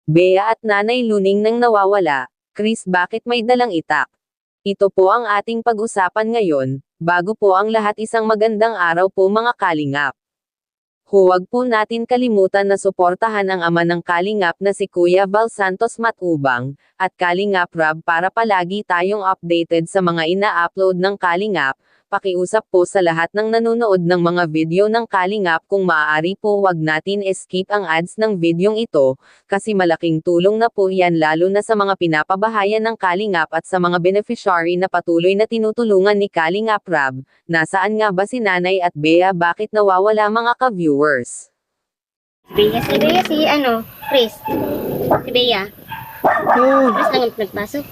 Bea at Nanay Luning nang nawawala. Chris, bakit may dalang itak? Ito po ang ating pag-usapan ngayon. Bago po ang lahat, isang magandang araw po mga kalingap. Huwag po natin kalimutan na suportahan ang ama ng Kalingap na si Kuya Val Santos Matubang, at Kalingap Rob para palagi tayong updated sa mga ina-upload ng Kalingap. Pakiusap po sa lahat ng nanonood ng mga video ng Kalingap kung maaari po wag natin skip ang ads ng videong ito, kasi malaking tulong na po yan lalo na sa mga pinapabahayan ng Kalingap at sa mga beneficiary na patuloy na tinutulungan ni Kalingap Rob. Nasaan nga ba si Nanay at Bea, bakit nawawala mga ka-viewers? Si Bea, Chris. Si Bea. Chris lang nagpasok.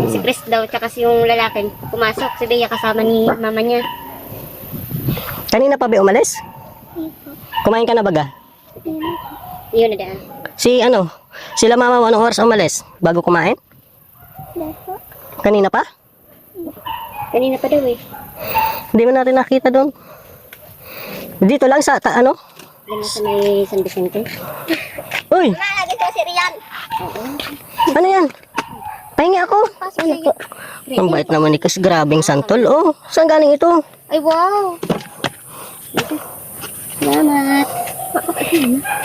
Si Chris daw, tsaka si yung lalaki, pumasok. Si Bea kasama ni mama niya. Kanina pa ba umalis? Kumain ka na baga? Yun na daan. Sila mama mo anong oras umalis? Bago kumain? Kanina pa? Kanina pa daw eh. Hindi mo natin nakita doon. Dito lang sa Diyan na sa may San Vicente. Uy! Lagi ko si Rian. Ano yan? Pahingi ako. Ano po? Ang bait naman ni Chris. Grabing santol. Oh, saan galing ito? Ay, wow. Salamat.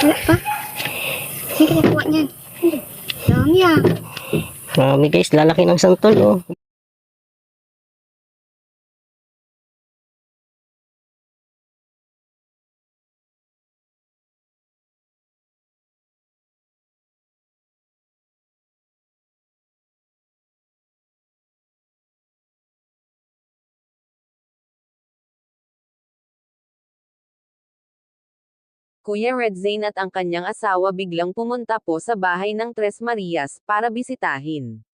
Wala pa. Sige, kuha niyan. Dami ah. Grabe guys, lalaki ng santol. Oh. Kuya Red Zane at ang kanyang asawa biglang pumunta po sa bahay ng Tres Marias para bisitahin.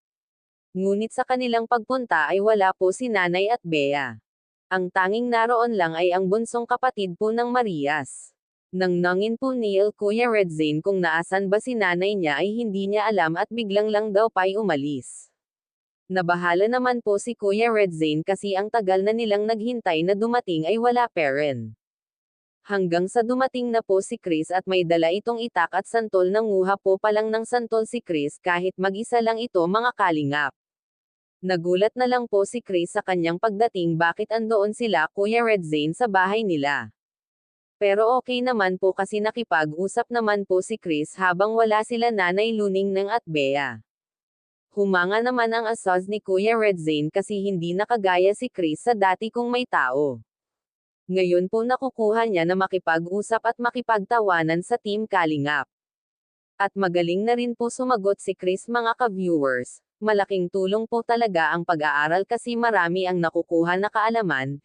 Ngunit sa kanilang pagpunta ay wala po si Nanay at Bea. Ang tanging naroon lang ay ang bunsong kapatid po ng Marias. Nang nangin po ni Kuya Red Zane kung naasan ba si Nanay niya ay hindi niya alam at biglang lang daw pa'y umalis. Nabahala naman po si Kuya Red Zane kasi ang tagal na nilang naghintay na dumating ay wala pa rin. Hanggang sa dumating na po si Chris at may dala itong itak at santol. Nanguha po palang ng santol si Chris kahit mag-isa lang ito mga kalingap. Nagulat na lang po si Chris sa kanyang pagdating bakit andoon sila Kuya Red Zane sa bahay nila. Pero okay naman po kasi nakipag-usap naman po si Chris habang wala sila Nanay Luning at Bea. Humanga naman ang asas ni Kuya Red Zane kasi hindi nakagaya si Chris sa dati kung may tao. Ngayon po nakukuha niya na makipag-usap at makipagtawanan sa Team Kalingap. At magaling na rin po sumagot si Chris mga ka-viewers. Malaking tulong po talaga ang pag-aaral kasi marami ang nakukuha na kaalaman,